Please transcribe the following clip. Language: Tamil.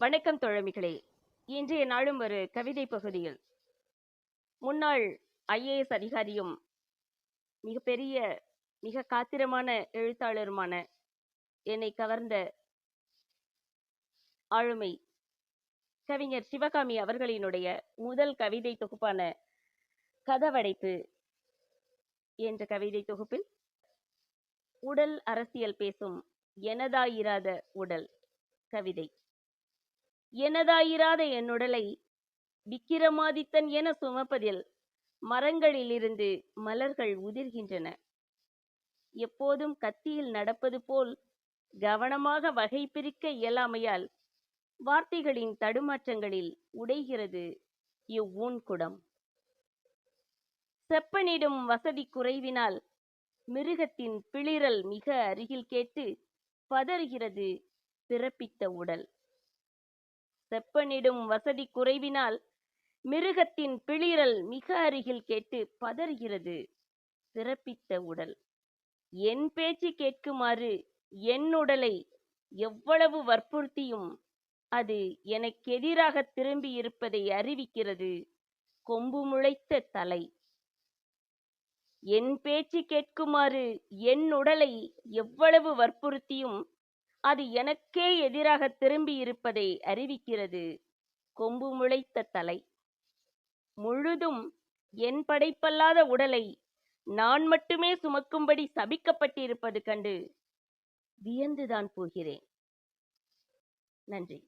வணக்கம் தோழமிகளே. இன்றைய நாளும் ஒரு கவிதை பகுதியில் முன்னாள் ஐஏஎஸ் அதிகாரியும் மிகப்பெரிய மிக காத்திரமான எழுத்தாளருமான என்னை கவர்ந்த ஆளுமை கவிஞர் சிவகாமி அவர்களினுடைய முதல் கவிதை தொகுப்பான கதவடைப்பு என்ற கவிதை தொகுப்பில் உடல் அரசியல் பேசும் எனதாயிராத உடல் கவிதை. எனதாயிராத என்னுடலை விக்கிரமாதித்தன் என சுமப்பதில் மரங்களிலிருந்து மலர்கள் உதிர்கின்றன. எப்போதும் கத்தியில் நடப்பது போல் கவனமாக வகை பிரிக்க இயலாமையால் வார்த்தைகளின் தடுமாற்றங்களில் உடைகிறது இவ்வூன் குடம். செப்பனிடும் வசதி குறைவினால் மிருகத்தின் பிளிரல் மிக அருகில் கேட்டு பதறுகிறது பிறப்பித்த உடல். செப்பனிடும் வசதி குறைவினால் மிருகத்தின் பிளிரல் மிக அருகில் கேட்டு பதறுகிறது பிறப்பித்த உடல். என் பேச்சு கேட்குமாறு என் உடலை எவ்வளவு வற்புறுத்தியும் அது எனக்கெதிராக திரும்பி இருப்பதை அறிவிக்கிறது கொம்பு முளைத்த தலை. என் பேச்சு கேட்குமாறு என் உடலை எவ்வளவு வற்புறுத்தியும் அது எனக்கே எதிராக திரும்பி இருப்பதை அறிவிக்கிறது கொம்பு முளைத்த தலை. முழுதும் என் படைப்பல்லாத உடலை நான் மட்டுமே சுமக்கும்படி சபிக்கப்பட்டிருப்பது கண்டு வியந்துதான் போகிறேன். நன்றி.